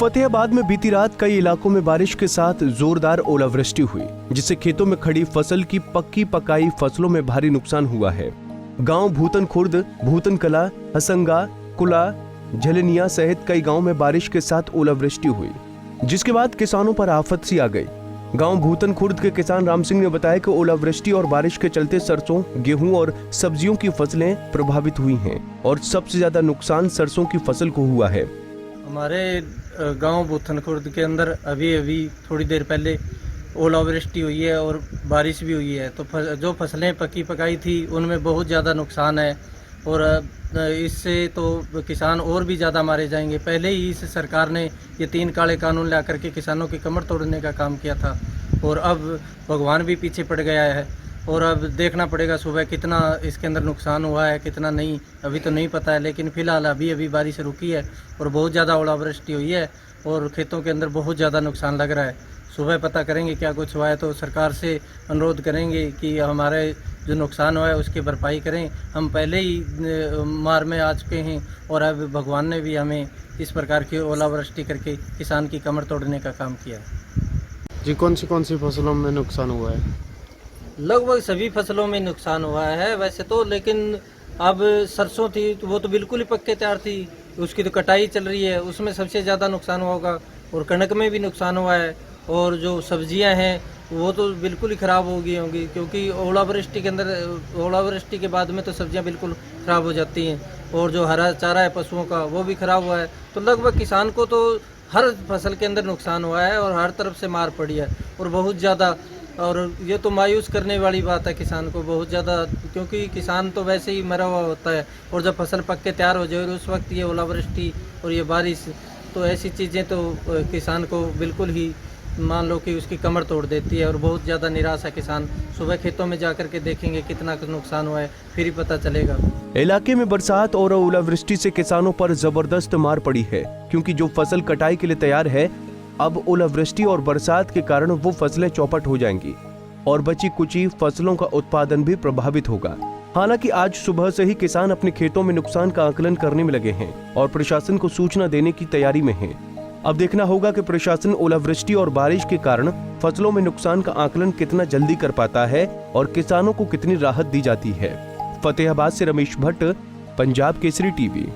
फतेहाबाद में बीती रात कई इलाकों में बारिश के साथ जोरदार ओलावृष्टि हुई, जिससे खेतों में खड़ी फसल की पक्की पकाई फसलों में भारी नुकसान हुआ है। गांव भूतन खुर्द, भूतन कला, हसंगा, कुला, झलनिया सहित कई गांव में बारिश के साथ ओलावृष्टि हुई, जिसके बाद किसानों पर आफत सी आ गई। गांव भूतन खुर्द के किसान राम सिंह ने बताया कि ओलावृष्टि और बारिश के चलते सरसों, गेहूं और सब्जियों की फसलें प्रभावित हुई हैं और सबसे ज्यादा नुकसान सरसों की फसल को हुआ है। हमारे गांव भूतन खुर्द के अंदर अभी थोड़ी देर पहले ओलावृष्टि हुई है और बारिश भी हुई है, तो जो फसलें पकी पकाई थी उनमें बहुत ज़्यादा नुकसान है और इससे तो किसान और भी ज़्यादा मारे जाएंगे। पहले ही इस सरकार ने ये 3 काले कानून ला करके किसानों की कमर तोड़ने का काम किया था और अब भगवान भी पीछे पड़ गया है और अब देखना पड़ेगा सुबह कितना इसके अंदर नुकसान हुआ है कितना नहीं, अभी तो नहीं पता है। लेकिन फिलहाल अभी बारिश रुकी है और बहुत ज़्यादा ओलावृष्टि हुई है और खेतों के अंदर बहुत ज़्यादा नुकसान लग रहा है। सुबह पता करेंगे क्या कुछ हुआ है, तो सरकार से अनुरोध करेंगे कि हमारे जो नुकसान हुआ है उसकी भरपाई करें। हम पहले ही मार में आ चुके हैं और अब भगवान ने भी हमें इस प्रकार की ओलावृष्टि करके किसान की कमर तोड़ने का काम किया है। जी, कौन सी फसलों में नुकसान हुआ है? लगभग सभी फसलों में नुकसान हुआ है वैसे तो, लेकिन अब सरसों थी तो वो तो बिल्कुल ही पक्के तैयार थी, उसकी तो कटाई चल रही है, उसमें सबसे ज़्यादा नुकसान हुआ होगा और कणक में भी नुकसान हुआ है और जो सब्जियां हैं वो तो बिल्कुल ही ख़राब हो गई होंगी, क्योंकि ओलावृष्टि के बाद में तो सब्जियां बिल्कुल ख़राब हो जाती हैं और जो हरा चारा है पशुओं का वो भी ख़राब हुआ है। तो लगभग किसान को तो हर फसल के अंदर नुकसान हुआ है और हर तरफ से मार पड़ी है और बहुत ज़्यादा, और ये तो मायूस करने वाली बात है किसान को बहुत ज़्यादा, क्योंकि किसान तो वैसे ही मरा हुआ होता है और जब फसल पक के तैयार हो जाए उस वक्त ये ओलावृष्टि और ये बारिश, तो ऐसी चीज़ें तो किसान को बिल्कुल ही मान लो कि उसकी कमर तोड़ देती है और बहुत ज़्यादा निराश है किसान। सुबह खेतों में जाकर के देखेंगे कितना नुकसान हुआ है, फिर ही पता चलेगा। इलाके में बरसात और ओलावृष्टि से किसानों पर जबरदस्त मार पड़ी है, क्योंकि जो फसल कटाई के लिए तैयार है अब ओलावृष्टि और बरसात के कारण वो फसलें चौपट हो जाएंगी और बची कुची फसलों का उत्पादन भी प्रभावित होगा। हालांकि आज सुबह से ही किसान अपने खेतों में नुकसान का आकलन करने में लगे हैं और प्रशासन को सूचना देने की तैयारी में है। अब देखना होगा कि प्रशासन ओलावृष्टि और बारिश के कारण फसलों में नुकसान का आकलन कितना जल्दी कर पाता है और किसानों को कितनी राहत दी जाती है। फतेहाबाद से रमेश भट्ट, पंजाब केसरी टीवी।